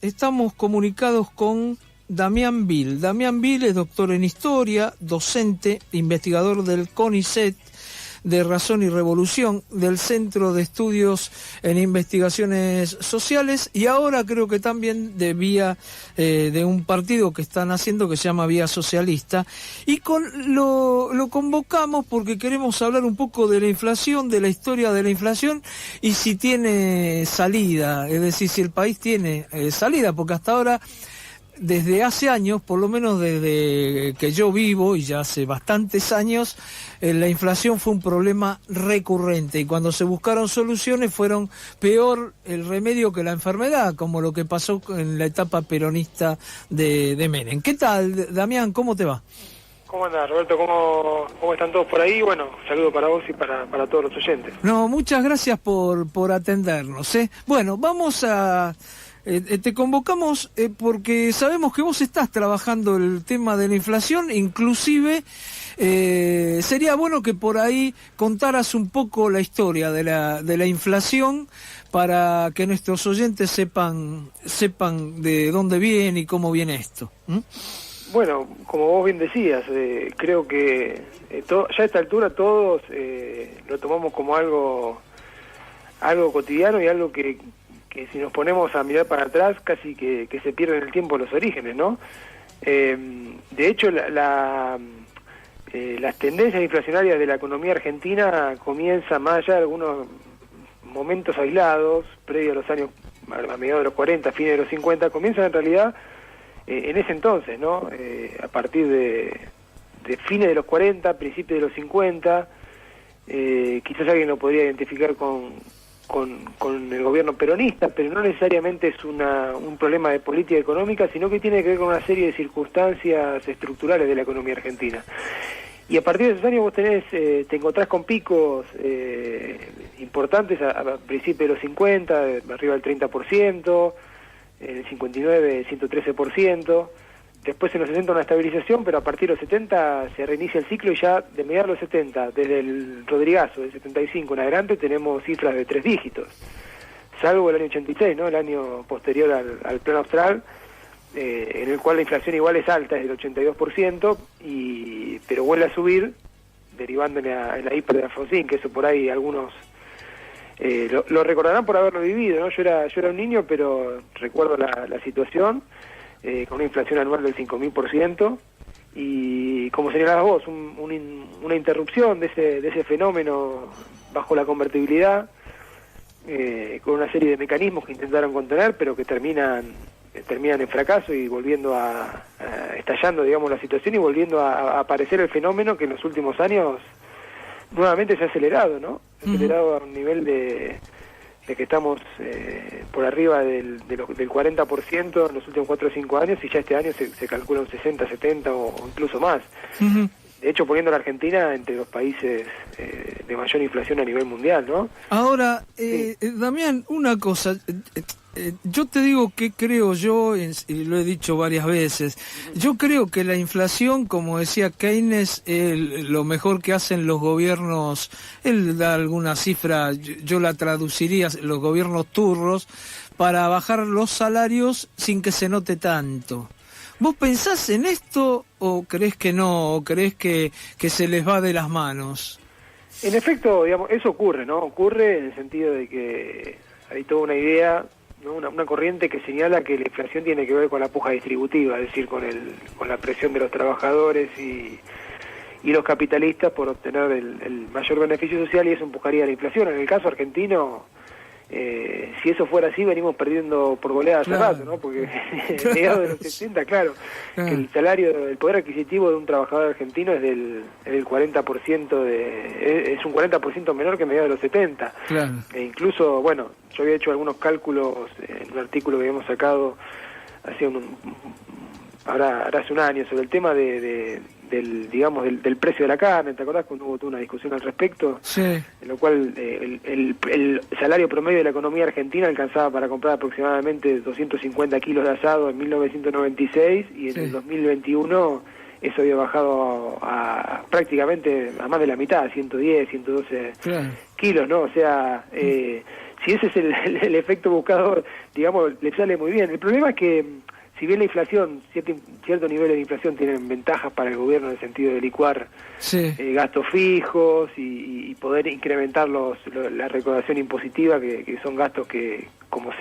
estamos comunicados con Damián Vil. Damián Vil es doctor en Historia, docente, investigador del CONICET, de Razón y Revolución, del Centro de Estudios en Investigaciones Sociales, y ahora creo que también de un partido que están haciendo que se llama Vía Socialista, y lo convocamos porque queremos hablar un poco de la inflación, de la historia de la inflación, y si tiene salida, es decir, si el país tiene salida, porque hasta ahora, desde hace años, por lo menos desde que yo vivo, y ya hace bastantes años, la inflación fue un problema recurrente, y cuando se buscaron soluciones fueron peor el remedio que la enfermedad, como lo que pasó en la etapa peronista de Menem. ¿Qué tal, Damián? ¿Cómo te va? ¿Cómo andás, Roberto? ¿Cómo están todos por ahí? Bueno, saludo para vos y para todos los oyentes. No, muchas gracias por atendernos, ¿eh? Bueno, vamos a... te convocamos porque sabemos que vos estás trabajando el tema de la inflación, inclusive sería bueno que por ahí contaras un poco la historia de la inflación para que nuestros oyentes sepan de dónde viene y cómo viene esto. Bueno, como vos bien decías, creo que ya a esta altura todos lo tomamos como algo cotidiano y algo que si nos ponemos a mirar para atrás casi que se pierden el tiempo los orígenes, ¿no? De hecho, las tendencias inflacionarias de la economía argentina comienzan más allá de algunos momentos aislados, previo a los años, a mediados de los 40, fines de los 50, comienzan en realidad en ese entonces, ¿no? A partir de fines de los 40, principios de los 50, quizás alguien lo podría identificar con el gobierno peronista, pero no necesariamente es un problema de política económica, sino que tiene que ver con una serie de circunstancias estructurales de la economía argentina. Y a partir de esos años vos te encontrás con picos importantes a principios de los 50, arriba del 30%, en el 59, 113%, después en los 60 una estabilización, pero a partir de los 70 se reinicia el ciclo y ya de mediados de los 70, desde el Rodrigazo, del 75 en adelante, tenemos cifras de 3 dígitos, salvo el año 86, ¿no? El año posterior al plan austral, en el cual la inflación igual es alta, es del 82%, pero vuelve a subir, derivando en la hiper de Alfonsín, que eso por ahí algunos lo recordarán por haberlo vivido, ¿no? Yo era un niño, pero recuerdo la situación, con una inflación anual del 5.000%, y como señalabas vos, una interrupción de ese fenómeno bajo la convertibilidad, con una serie de mecanismos que intentaron contener, pero que terminan en fracaso y volviendo estallando, digamos, la situación y volviendo a aparecer el fenómeno que en los últimos años nuevamente se ha acelerado, ¿no? Acelerado a un nivel de que estamos por arriba del 40% en los últimos 4 o 5 años, y ya este año se calcula un 60, 70 o incluso más. De hecho, poniendo a la Argentina entre los países de mayor inflación a nivel mundial, ¿no? Ahora, Damián, una cosa, yo te digo que creo yo, y lo he dicho varias veces, yo creo que la inflación, como decía Keynes, lo mejor que hacen los gobiernos, él da alguna cifra, yo la traduciría, los gobiernos turros, para bajar los salarios sin que se note tanto. ¿Vos pensás en esto o creés que no, o creés que se les va de las manos? En efecto, digamos, eso ocurre, ¿no? Ocurre en el sentido de que hay toda una idea, ¿no? Una corriente que señala que la inflación tiene que ver con la puja distributiva, es decir, con la presión de los trabajadores y los capitalistas por obtener el mayor beneficio social, y eso empujaría la inflación. En el caso argentino, si eso fuera así, venimos perdiendo por goleada hace rato, ¿no? Porque mediados de los 70, claro, que el salario, el poder adquisitivo de un trabajador argentino es del 40%, es un 40% menor que mediados de los 70. E incluso, bueno, yo había hecho algunos cálculos en un artículo que habíamos sacado hace hace un año sobre el tema del precio de la carne. ¿Te acordás cuando hubo una discusión al respecto? Sí. En lo cual el salario promedio de la economía argentina alcanzaba para comprar aproximadamente 250 kilos de asado en 1996, y en el 2021 eso había bajado a prácticamente a más de la mitad, 110, 112 kilos, ¿no? O sea, si ese es el efecto buscado, digamos, le sale muy bien. El problema es que, si bien la inflación, cierto nivel de inflación tienen ventajas para el gobierno en el sentido de licuar gastos fijos y poder incrementar la recaudación impositiva, que son gastos que, como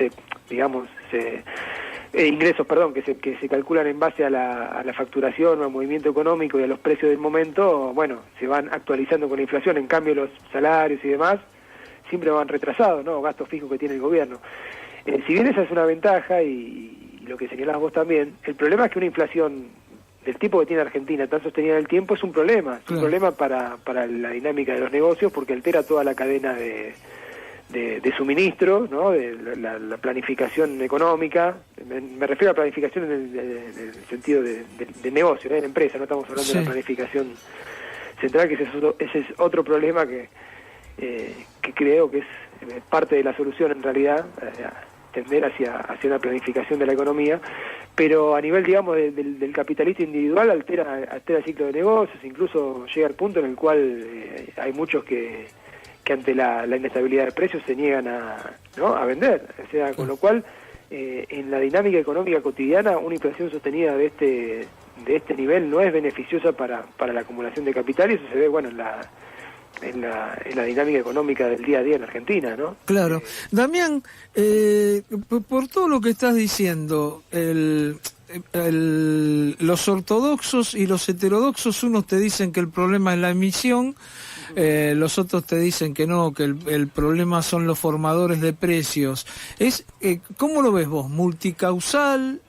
ingresos, perdón, que se calculan en base a la facturación o al movimiento económico y a los precios del momento, bueno, se van actualizando con la inflación. En cambio, los salarios y demás siempre van retrasados, ¿no? Gastos fijos que tiene el gobierno. Si bien esa es una ventaja y lo que señalás vos también, el problema es que una inflación del tipo que tiene Argentina, tan sostenida en el tiempo, es un problema. Es un problema para la dinámica de los negocios, porque altera toda la cadena de suministro, ¿no? De la planificación económica. Me refiero a planificación en el sentido de negocio, de la empresa, no estamos hablando de la planificación central, que ese es otro problema que creo que es parte de la solución en realidad, tender hacia una planificación de la economía, pero a nivel, digamos, del capitalista individual altera el ciclo de negocios, incluso llega al punto en el cual hay muchos que ante la inestabilidad de precios se niegan a vender, o sea, con lo cual en la dinámica económica cotidiana una inflación sostenida de este nivel no es beneficiosa para la acumulación de capital, y eso se ve, bueno, en la dinámica económica del día a día en Argentina, ¿no? Claro. Damián, por todo lo que estás diciendo, los ortodoxos y los heterodoxos, unos te dicen que el problema es la emisión, los otros te dicen que no, que el problema son los formadores de precios. ¿Cómo lo ves vos? ¿Multicausal?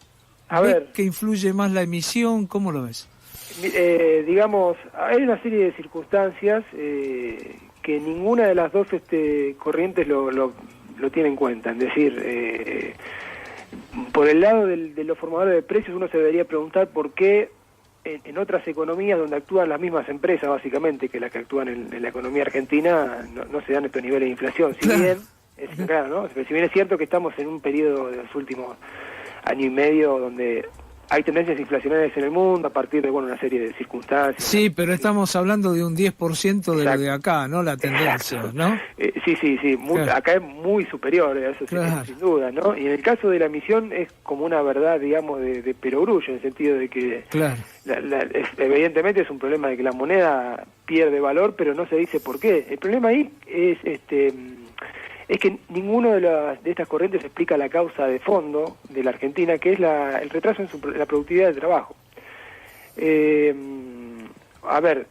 ¿Ves que influye más la emisión? ¿Cómo lo ves? Digamos, hay una serie de circunstancias que ninguna de las dos corrientes lo tiene en cuenta. Es decir, por el lado de los formadores de precios, uno se debería preguntar por qué en otras economías donde actúan las mismas empresas, básicamente, que las que actúan en la economía argentina, no se dan estos niveles de inflación. Si bien es cierto que estamos en un periodo de los últimos año y medio donde hay tendencias inflacionarias en el mundo a partir de una serie de circunstancias. Sí, pero estamos hablando de un 10% de lo de acá, ¿no? La tendencia, ¿no? Sí. Acá es muy superior, eso sin duda, ¿no? Y en el caso de la emisión es como una verdad, digamos, de perogrullo, en el sentido de que evidentemente es un problema de que la moneda pierde valor, pero no se dice por qué. El problema ahí es que ninguno de estas corrientes explica la causa de fondo de la Argentina, que es el retraso en la productividad del trabajo. A ver,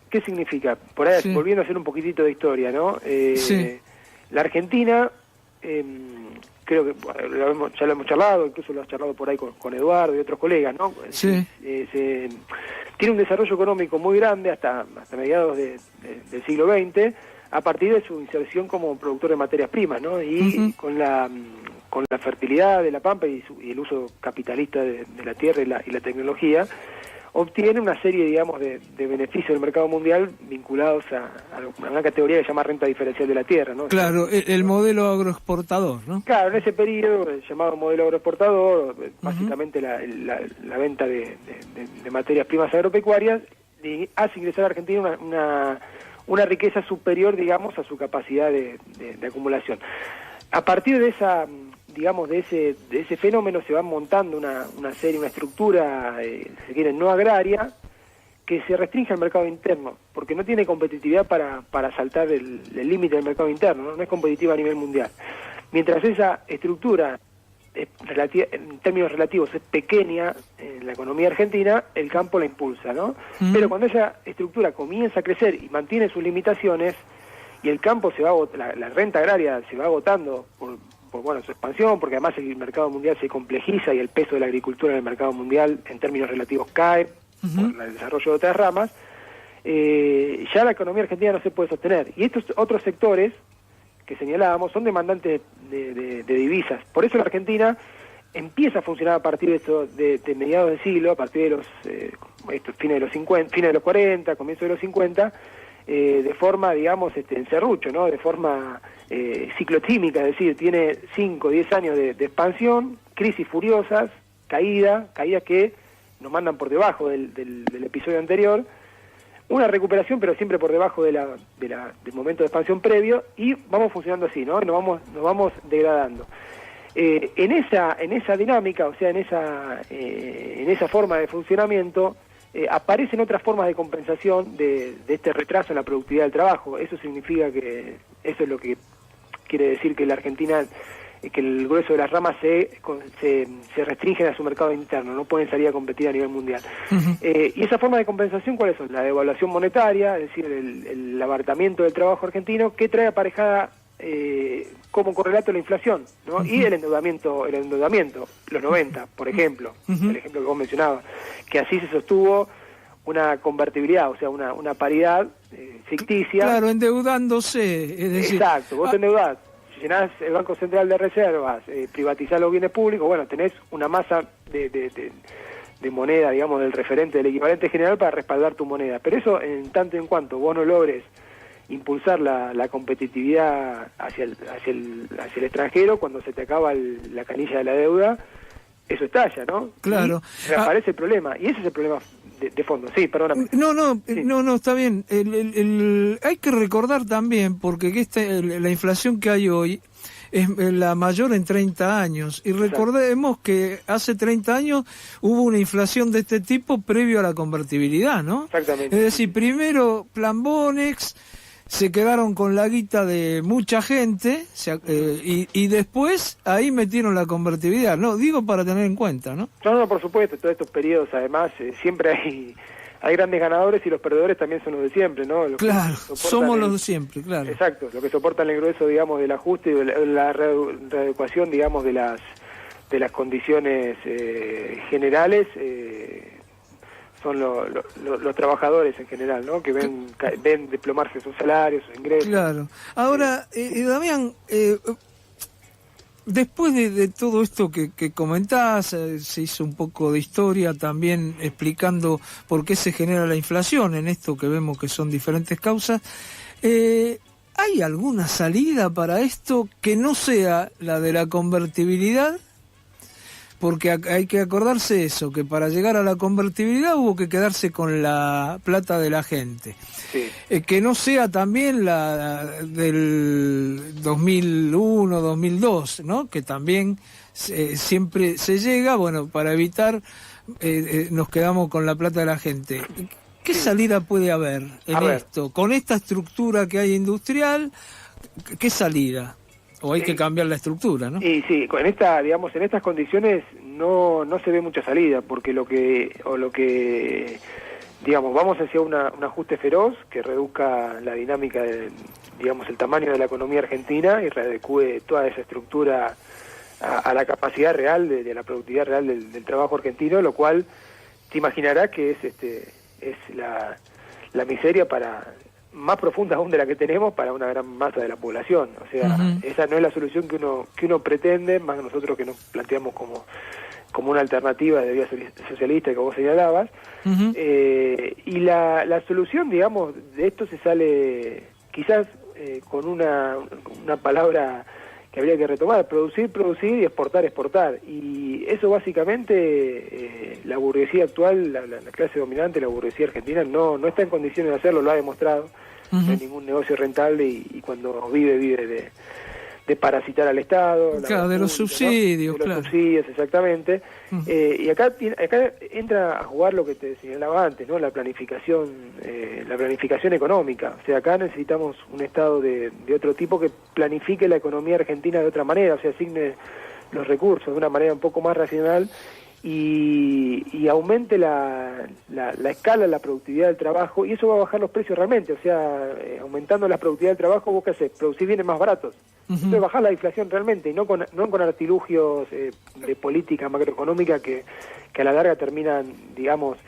¿qué significa? Por ahí, volviendo a hacer un poquitito de historia, ¿no? La Argentina, creo que ya lo hemos charlado, incluso lo has charlado por ahí con Eduardo y otros colegas, ¿no? Tiene un desarrollo económico muy grande hasta mediados del siglo XX, a partir de su inserción como productor de materias primas, ¿no? Y con la fertilidad de la pampa y el uso capitalista de la tierra y la tecnología, obtiene una serie, digamos, de beneficios del mercado mundial vinculados a una categoría que se llama renta diferencial de la tierra, ¿no? Claro, el modelo agroexportador, ¿no? Claro, en ese periodo, el llamado modelo agroexportador, básicamente la venta de materias primas agropecuarias, hace ingresar a Argentina una riqueza superior, digamos, a su capacidad de acumulación. A partir de esa, digamos, de ese fenómeno se va montando una estructura, si quieren, no agraria, que se restringe al mercado interno, porque no tiene competitividad para saltar el límite del mercado interno, no es competitiva a nivel mundial. Mientras esa estructura, en términos relativos, es pequeña en la economía argentina, el campo la impulsa, ¿no? Pero cuando esa estructura comienza a crecer y mantiene sus limitaciones, y el campo la renta agraria se va agotando por su expansión, porque además el mercado mundial se complejiza y el peso de la agricultura en el mercado mundial en términos relativos cae por el desarrollo de otras ramas, ya la economía argentina no se puede sostener. Y estos otros sectores que señalábamos son demandantes de divisas. Por eso la Argentina empieza a funcionar a partir de mediados del siglo, a partir de los fines de los 40, comienzos de los 50, de forma, digamos, en serrucho, ¿no? De forma ciclotímica, es decir, tiene 5 o 10 años de expansión, crisis furiosas, caídas que nos mandan por debajo del episodio anterior, una recuperación, pero siempre por debajo del momento de expansión previo, y vamos funcionando así, ¿no? Nos vamos degradando. En esa dinámica, o sea, en esa forma de funcionamiento, aparecen otras formas de compensación de este retraso en la productividad del trabajo. Eso significa que, eso es lo que quiere decir que la Argentina, que el grueso de las ramas se restringen a su mercado interno, no pueden salir a competir a nivel mundial. Y esa forma de compensación, ¿cuáles son? La devaluación monetaria, es decir, el abaratamiento del trabajo argentino, que trae aparejada como correlato la inflación, ¿no? Y el endeudamiento, los 90, por ejemplo, el ejemplo que vos mencionabas, que así se sostuvo una convertibilidad, o sea, una paridad ficticia. Claro, endeudándose, es decir... Exacto, vos te endeudás, llenás el Banco Central de reservas, privatizás los bienes públicos, bueno, tenés una masa de moneda, digamos, del referente, del equivalente general para respaldar tu moneda. Pero eso, en tanto en cuanto vos no logres impulsar la competitividad hacia el extranjero, cuando se te acaba la canilla de la deuda, eso estalla, ¿no? Claro. Y reaparece el problema, y ese es el problema de fondo. Sí, perdóname. No, está bien. Hay que recordar también, porque la inflación que hay hoy es la mayor en 30 años. Y recordemos que hace 30 años hubo una inflación de este tipo previo a la convertibilidad, ¿no? Exactamente. Es decir, primero Plan Bonex, se quedaron con la guita de mucha gente y después ahí metieron la convertibilidad, ¿no? Digo para tener en cuenta, ¿no? No, por supuesto, todos estos periodos además siempre hay grandes ganadores y los perdedores también son los de siempre, ¿no? Claro, somos los de siempre, claro. Exacto, lo que soportan el grueso, digamos, del ajuste y de la readecuación, digamos, de las condiciones generales, son los trabajadores en general, ¿no? Que ven desplomarse sus salarios, sus ingresos. Claro. Ahora, Damián, después de todo esto que comentás, se hizo un poco de historia también explicando por qué se genera la inflación en esto que vemos que son diferentes causas. ¿Hay alguna salida para esto que no sea la de la convertibilidad? Porque hay que acordarse eso, que para llegar a la convertibilidad hubo que quedarse con la plata de la gente. Sí. Que no sea también la del 2001, 2002, ¿no? Que también siempre se llega, bueno, para evitar nos quedamos con la plata de la gente. ¿Qué salida puede haber en esto? Con esta estructura que hay industrial, ¿qué salida? O hay que cambiar la estructura, ¿no? Y sí, en estas condiciones no se ve mucha salida, porque lo que digamos, vamos hacia un ajuste feroz que reduzca la dinámica el tamaño de la economía argentina y readecue toda esa estructura a la capacidad real de la productividad real del trabajo argentino, lo cual te imaginarás que es la miseria más profunda aún de la que tenemos para una gran masa de la población. O sea, esa no es la solución que uno pretende, más nosotros que nos planteamos como una alternativa de vía socialista que vos señalabas. Y la solución, digamos, de esto se sale quizás con una palabra que habría que retomar: producir y exportar. Y eso básicamente la burguesía actual, la clase dominante, la burguesía argentina, no está en condiciones de hacerlo, lo ha demostrado. No hay ningún negocio rentable y cuando vive de parasitar al Estado. Claro, de los subsidios, ¿no? De los subsidios, exactamente. Y acá entra a jugar lo que te señalaba antes, ¿no? La planificación económica. O sea, acá necesitamos un Estado de otro tipo que planifique la economía argentina de otra manera, o sea, asigne los recursos de una manera un poco más racional y aumente la escala, la productividad del trabajo, y eso va a bajar los precios realmente. O sea, aumentando la productividad del trabajo, vos qué hacés, producir bienes más baratos. Entonces bajar la inflación realmente, y no con artilugios de política macroeconómica que a la larga terminan, digamos,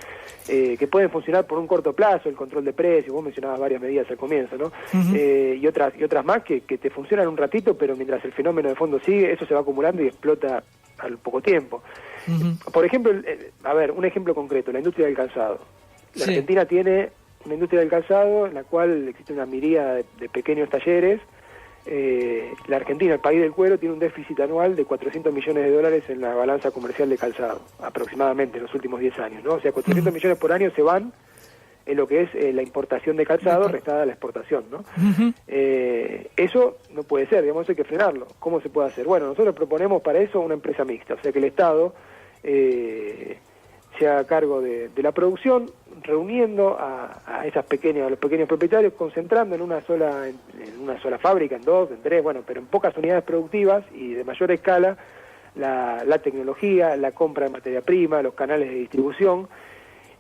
que pueden funcionar por un corto plazo, el control de precios, vos mencionabas varias medidas al comienzo, ¿no? Y otras más que te funcionan un ratito, pero mientras el fenómeno de fondo sigue, eso se va acumulando y explota al poco tiempo. Por ejemplo, un ejemplo concreto, la industria del calzado. La Argentina tiene una industria del calzado en la cual existe una miríada de pequeños talleres. La Argentina, el país del cuero, tiene un déficit anual de $400 millones en la balanza comercial de calzado, aproximadamente en los últimos 10 años, ¿no? O sea, 400 millones por año se van en lo que es la importación de calzado restada a la exportación, ¿no? Eso no puede ser, digamos, hay que frenarlo. ¿Cómo se puede hacer? Bueno, nosotros proponemos para eso una empresa mixta, o sea que el Estado se haga cargo de la producción, reuniendo a los pequeños propietarios, concentrando en una sola fábrica, en 2, en 3, bueno, pero en pocas unidades productivas y de mayor escala, la tecnología, la compra de materia prima, los canales de distribución,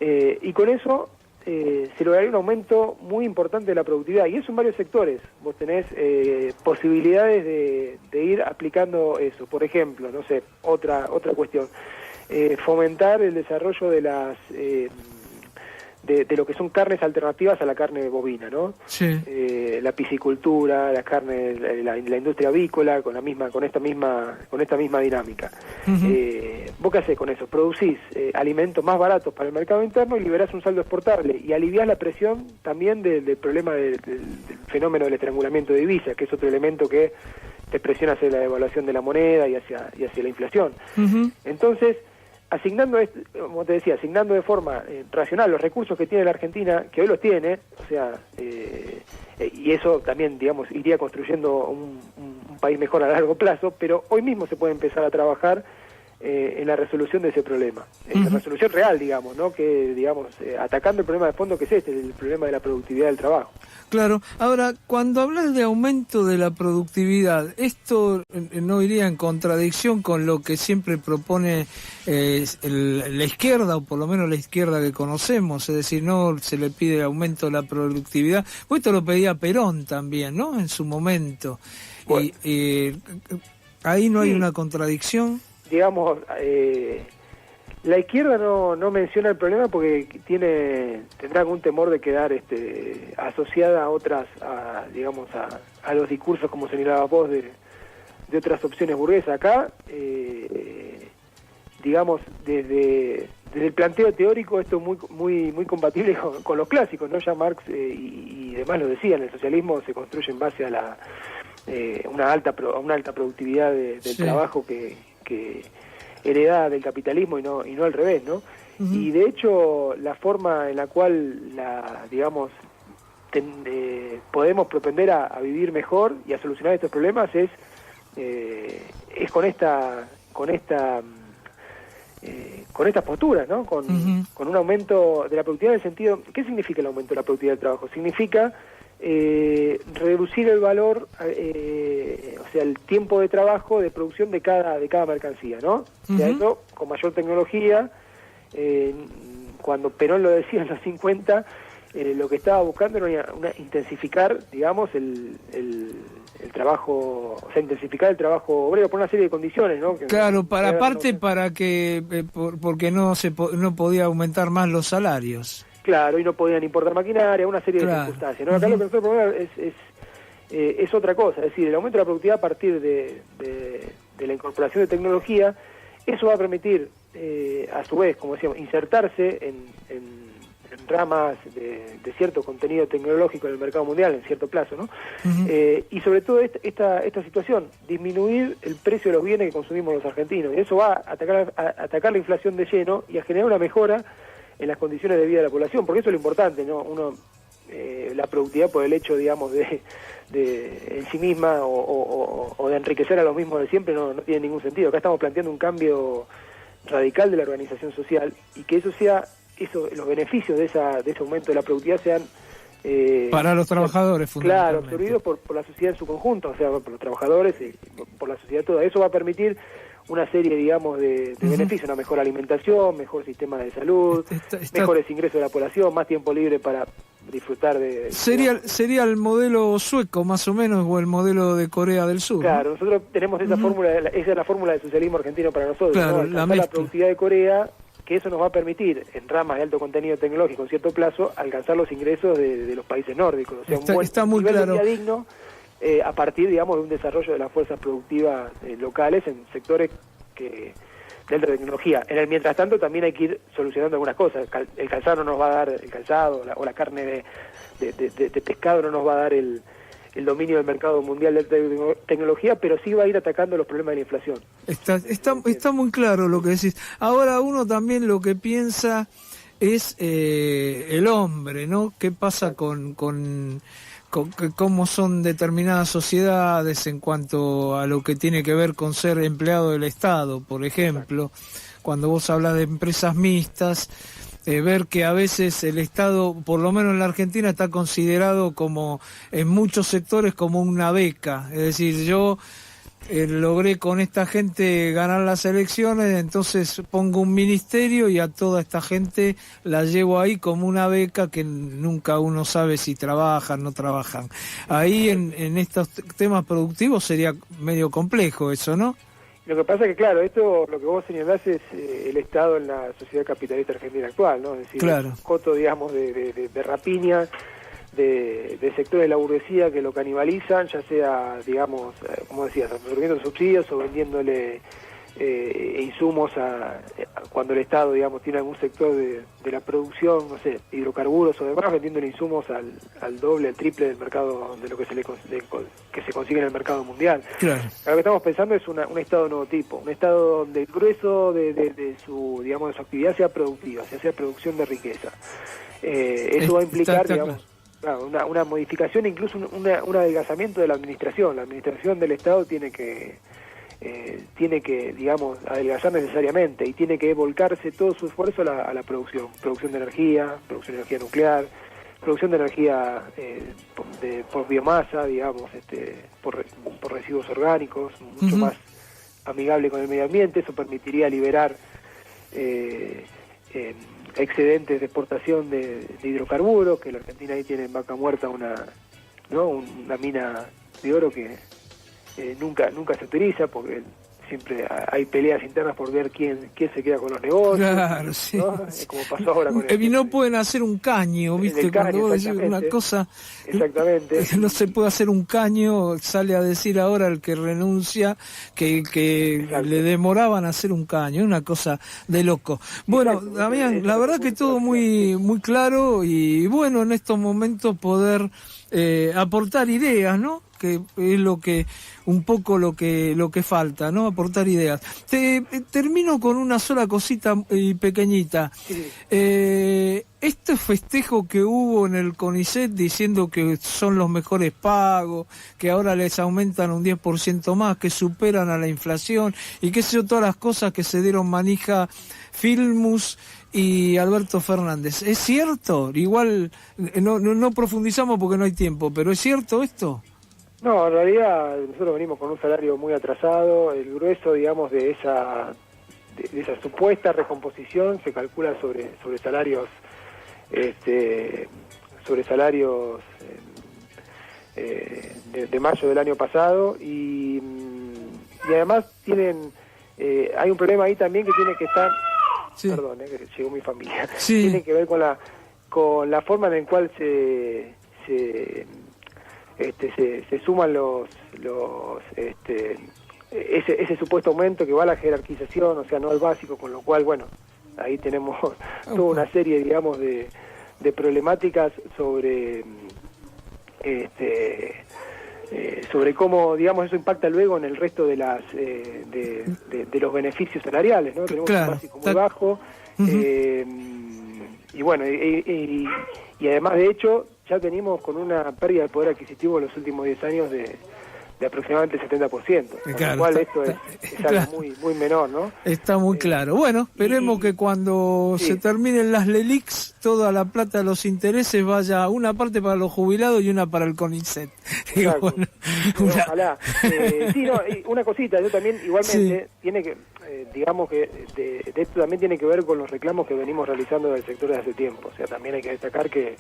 y con eso se lograría un aumento muy importante de la productividad, y eso en varios sectores. Vos tenés posibilidades de ir aplicando eso. Por ejemplo, no sé, otra cuestión, fomentar el desarrollo de las de lo que son carnes alternativas a la carne bovina, ¿no? Sí. La piscicultura, la carne, la industria avícola, con esta misma dinámica. ¿Vos qué hacés con eso? Producís alimentos más baratos para el mercado interno y liberás un saldo exportable y aliviás la presión también del problema del fenómeno del estrangulamiento de divisas, que es otro elemento que te presiona hacia la devaluación de la moneda y hacia la inflación. Entonces, como te decía, asignando de forma racional los recursos que tiene la Argentina, que hoy los tiene, o sea, y eso también, digamos, iría construyendo un país mejor a largo plazo, pero hoy mismo se puede empezar a trabajar en la resolución de ese problema, en la resolución real, digamos, ¿no? Que, digamos, atacando el problema de fondo que es el problema de la productividad del trabajo. Claro. Ahora, cuando hablas de aumento de la productividad, ¿esto no iría en contradicción con lo que siempre propone la izquierda, o por lo menos la izquierda que conocemos? Es decir, no se le pide aumento de la productividad. Pues esto lo pedía Perón también, ¿no? En su momento. Bueno. ¿Ahí no hay una contradicción? Digamos, la izquierda no menciona el problema porque tendrá algún temor de quedar asociada a otras, a los discursos, como señalaba vos, de otras opciones burguesas. Acá, digamos, desde el planteo teórico, esto es muy compatible con los clásicos, ¿no? Ya Marx y demás lo decían, el socialismo se construye en base a una alta productividad del trabajo que heredada del capitalismo y no al revés, ¿no? Y de hecho la forma en la cual podemos propender a vivir mejor y a solucionar estos problemas es con estas posturas, ¿no? Con un aumento de la productividad, en el sentido, ¿qué significa el aumento de la productividad del trabajo? Significa reducir el valor, o sea, el tiempo de trabajo de producción de cada mercancía, ¿no? O sea, eso con mayor tecnología. Cuando Perón lo decía en los 50, lo que estaba buscando era intensificar, digamos, el trabajo, o sea, intensificar el trabajo obrero por una serie de condiciones, ¿no? Claro, para que porque no podía aumentar más los salarios. Claro, y no podían importar maquinaria, una serie de circunstancias, ¿no? Acá lo que nosotros proponemos es otra cosa, es decir, el aumento de la productividad a partir de la incorporación de tecnología. Eso va a permitir, a su vez, como decíamos, insertarse en ramas de cierto contenido tecnológico en el mercado mundial en cierto plazo, ¿no? Y sobre todo esta situación, disminuir el precio de los bienes que consumimos los argentinos, y eso va a atacar la inflación de lleno y a generar una mejora en las condiciones de vida de la población, porque eso es lo importante, ¿no? La productividad por el hecho, digamos, de en sí misma o de enriquecer a los mismos de siempre no tiene ningún sentido. Acá estamos planteando un cambio radical de la organización social y que los beneficios de ese aumento de la productividad sean para los trabajadores, claro, absorbidos por la sociedad en su conjunto, o sea, por los trabajadores y por la sociedad toda. Eso va a permitir una serie, digamos, de beneficios, una mejor alimentación, mejor sistema de salud, mejores ingresos de la población, más tiempo libre para disfrutar de... Sería el modelo sueco, más o menos, o el modelo de Corea del Sur. Claro, ¿no? Nosotros tenemos esa fórmula, esa es la fórmula del socialismo argentino para nosotros, claro, ¿no? La productividad de Corea, que eso nos va a permitir, en ramas de alto contenido tecnológico en cierto plazo, alcanzar los ingresos de los países nórdicos. O sea, está muy nivel claro. de vida digno a partir, digamos, de un desarrollo de las fuerzas productivas locales en sectores de alta tecnología. En el mientras tanto también hay que ir solucionando algunas cosas. El calzado no nos va a dar, el calzado o la carne de pescado no nos va a dar el dominio del mercado mundial de alta tecnología, pero sí va a ir atacando los problemas de la inflación. Está muy claro lo que decís. Ahora uno también lo que piensa es el hombre, ¿no? ¿Qué pasa con cómo son determinadas sociedades en cuanto a lo que tiene que ver con ser empleado del Estado, por ejemplo? Cuando vos hablas de empresas mixtas, ver que a veces el Estado, por lo menos en la Argentina, está considerado como, en muchos sectores, como una beca. Es decir, yo logré con esta gente ganar las elecciones, entonces pongo un ministerio y a toda esta gente la llevo ahí como una beca que nunca uno sabe si trabajan o no trabajan. Ahí en estos temas productivos sería medio complejo eso, ¿no? Lo que pasa es que, claro, esto, lo que vos señalás es el Estado en la sociedad capitalista argentina actual, ¿no? Es decir, claro, un coto, digamos, de rapiña, de sectores de la burguesía que lo canibalizan, ya sea, digamos, como decías, absorbiendo subsidios o vendiéndole insumos cuando el Estado, digamos, tiene algún sector de la producción, no sé, hidrocarburos o demás, vendiéndole insumos al doble, al triple del mercado, de lo que se consigue en el mercado mundial. claro. Lo que estamos pensando es un Estado de nuevo tipo, un Estado donde el grueso de su, digamos, de su actividad sea productiva, sea producción de riqueza. Eso va a implicar, digamos, claro, una modificación, incluso un adelgazamiento de la administración. La administración del Estado tiene que, digamos, adelgazar necesariamente y tiene que volcarse todo su esfuerzo a la producción de energía, producción de energía nuclear, producción de energía por biomasa, digamos, por residuos orgánicos, mucho más amigable con el medio ambiente. Eso permitiría liberar excedentes de exportación de hidrocarburos, que la Argentina ahí tiene en Vaca Muerta una mina de oro que nunca se utiliza, porque siempre hay peleas internas por ver quién se queda con los negocios. Claro, sí, ¿no? sí. Como pasó ahora con Y no pueden hacer un caño, ¿viste? Cuando vos decís una cosa, exactamente. No se puede hacer un caño, sale a decir ahora el que renuncia que le demoraban a hacer un caño, una cosa de loco. Bueno, Damián, la verdad que todo muy claro y bueno, en estos momentos poder aportar ideas, ¿no? Que es un poco lo que falta, ¿no? Aportar ideas. Termino con una sola cosita pequeñita. Sí. Este festejo que hubo en el CONICET diciendo que son los mejores pagos, que ahora les aumentan un 10% más, que superan a la inflación y qué sé yo, todas las cosas que se dieron manija Filmus y Alberto Fernández. ¿Es cierto? Igual no profundizamos porque no hay tiempo, pero ¿es cierto esto? No, en realidad nosotros venimos con un salario muy atrasado. El grueso, digamos, de esa supuesta recomposición se calcula sobre salarios de mayo del año pasado y además hay un problema ahí también que tiene que estar, sí. Perdón, que llegó mi familia, sí. Tiene que ver con la forma en la cual se suman ese supuesto aumento que va a la jerarquización, o sea, no al básico, con lo cual, bueno, ahí tenemos toda una serie, digamos, de problemáticas sobre cómo, digamos, eso impacta luego en el resto de los beneficios salariales, ¿no? Tenemos un básico muy bajo, y bueno, y además, de hecho, ya venimos con una pérdida de poder adquisitivo en los últimos 10 años de aproximadamente el 70%, con lo cual esto es algo muy menor, ¿no? Está muy claro. Bueno, esperemos que cuando se terminen las LELIQs, toda la plata de los intereses vaya una parte para los jubilados y una para el CONICET. Bueno, ojalá. Y una cosita, yo también igualmente tiene que, digamos que de esto también tiene que ver con los reclamos que venimos realizando del sector desde hace tiempo. O sea, también hay que destacar que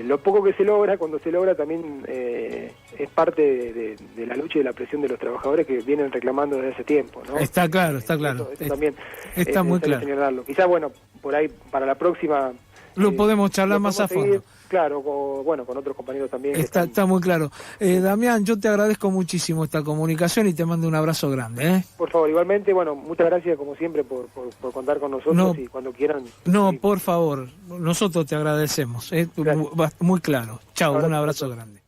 lo poco que se logra, cuando se logra, también es parte de la lucha y de la presión de los trabajadores que vienen reclamando desde hace tiempo, ¿no? Está claro. Eso también está muy claro. Señalarlo. Quizás, bueno, por ahí, para la próxima... Lo podemos charlar más a fondo. Claro, con otros compañeros también. Está muy claro. Damián, yo te agradezco muchísimo esta comunicación y te mando un abrazo grande. Por favor, igualmente, bueno, muchas gracias como siempre por contar con nosotros y cuando quieran. No, por favor, nosotros te agradecemos. Muy claro. Chao, un abrazo grande.